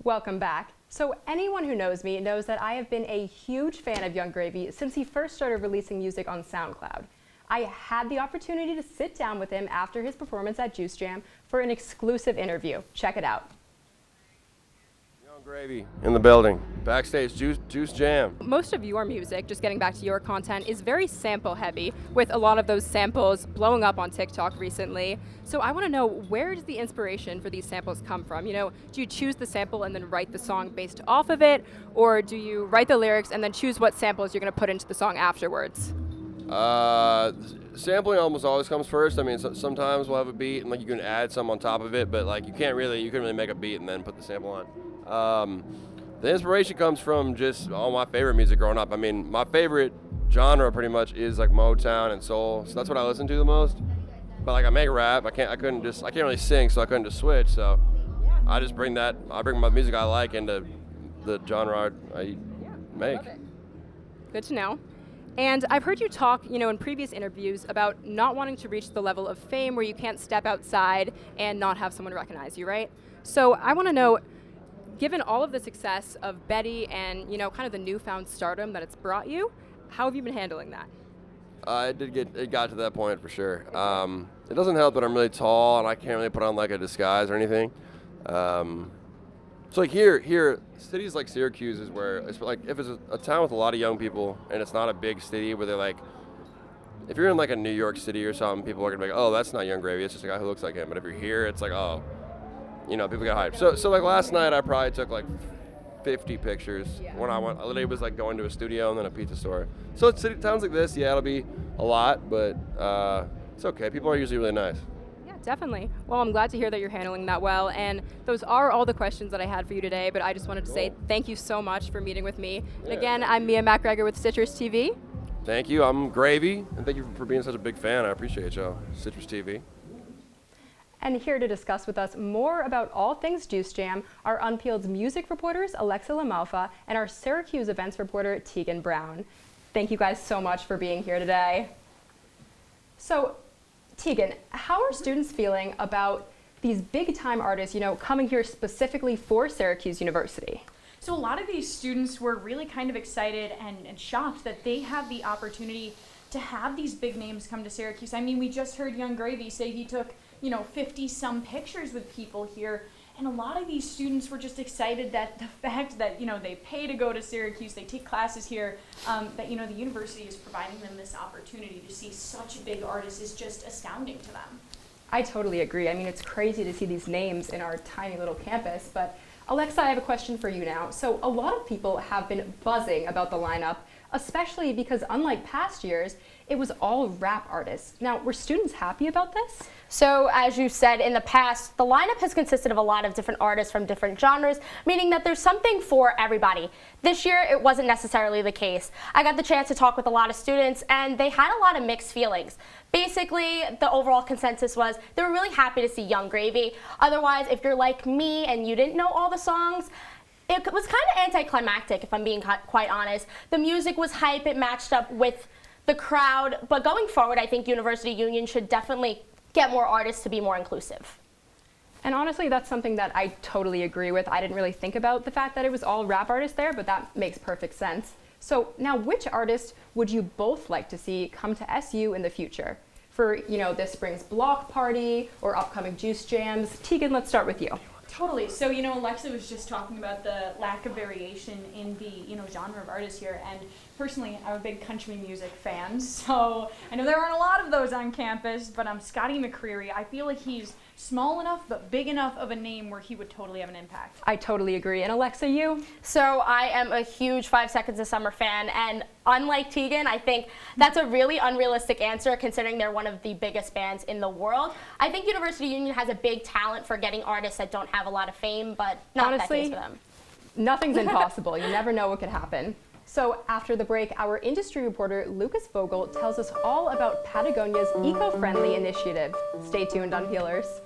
Welcome back. So anyone who knows me knows that I have been a huge fan of Yung Gravy since he first started releasing music on SoundCloud. I had the opportunity to sit down with him after his performance at Juice Jam for an exclusive interview. Check it out. Yung Gravy in the building. Backstage, Juice Jam. Most of your music, just getting back to your content, is very sample heavy, with a lot of those samples blowing up on TikTok recently. So I want to know, where does the inspiration for these samples come from? You know, do you choose the sample and then write the song based off of it? Or do you write the lyrics and then choose what samples you're going to put into the song afterwards? Sampling almost always comes first. I mean, sometimes we'll have a beat and like you can add some on top of it, but like you couldn't really make a beat and then put the sample on. The inspiration comes from just all my favorite music growing up. I mean, my favorite genre pretty much is like Motown and soul, so that's what I listen to the most. But like I make rap, I can't really sing, so I couldn't just switch. So I just bring my music I like into the genre I make. Love it. Good to know. And I've heard you talk, in previous interviews about not wanting to reach the level of fame where you can't step outside and not have someone recognize you, right? So I want to know, given all of the success of Betty and, kind of the newfound stardom that it's brought you, how have you been handling that? It got to that point for sure. It doesn't help that I'm really tall and I can't really put on like a disguise or anything. So like here, cities like Syracuse is where it's like if it's a town with a lot of young people and it's not a big city where they're like, if you're in like a New York City or something, people are gonna be like, oh, that's not Yung Gravy, it's just a guy who looks like him. But if you're here, it's like, oh, people get hyped. So like last night I probably took like 50 pictures when I literally was like going to a studio and then a pizza store. So it's towns like this, it'll be a lot, but it's okay. People are usually really nice. Definitely. Well, I'm glad to hear that you're handling that well, and those are all the questions that I had for you today, but I just wanted to say thank you so much for meeting with me. And again, I'm Mia MacGregor with CitrusTV. Thank you. I'm Gravy, and thank you for being such a big fan. I appreciate y'all. CitrusTV. And here to discuss with us more about all things Juice Jam are Unpeeled's music reporters, Alexa LaMalfa, and our Syracuse events reporter, Teagan Brown. Thank you guys so much for being here today. So, Teagan, how are students feeling about these big-time artists, coming here specifically for Syracuse University? So a lot of these students were really kind of excited and shocked that they have the opportunity to have these big names come to Syracuse. I mean, we just heard Yung Gravy say he took, 50-some pictures with people here. And a lot of these students were just excited that the fact that, they pay to go to Syracuse, they take classes here, that, the university is providing them this opportunity to see such big artists is just astounding to them. I totally agree. I mean, it's crazy to see these names in our tiny little campus. But Alexa, I have a question for you now. So a lot of people have been buzzing about the lineup, especially because unlike past years, it was all rap artists. Now, were students happy about this? So, as you said, in the past, the lineup has consisted of a lot of different artists from different genres, meaning that there's something for everybody. This year, it wasn't necessarily the case. I got the chance to talk with a lot of students, and they had a lot of mixed feelings. Basically, the overall consensus was they were really happy to see Yung Gravy. Otherwise, if you're like me and you didn't know all the songs, it was kind of anticlimactic, if I'm being quite honest. The music was hype, it matched up with the crowd, but going forward, I think University Union should definitely get more artists to be more inclusive. And honestly, that's something that I totally agree with. I didn't really think about the fact that it was all rap artists there, but that makes perfect sense. So now, which artist would you both like to see come to SU in the future? For, this spring's block party or upcoming Juice Jams. Teagan, let's start with you. Totally. So, Alexa was just talking about the lack of variation in the, genre of artists here. And personally, I'm a big country music fan. So I know there aren't a lot of those on campus, but Scotty McCreery, I feel like he's small enough but big enough of a name where he would totally have an impact. I totally agree. And Alexa, you? So I am a huge 5 Seconds of Summer fan, and unlike Teagan, I think that's a really unrealistic answer considering they're one of the biggest bands in the world. I think University Union has a big talent for getting artists that don't have a lot of fame, but not that case for them. Nothing's impossible. You never know what could happen. So after the break, our industry reporter Lucas Vogel tells us all about Patagonia's eco-friendly initiative. Stay tuned, Unpeelers.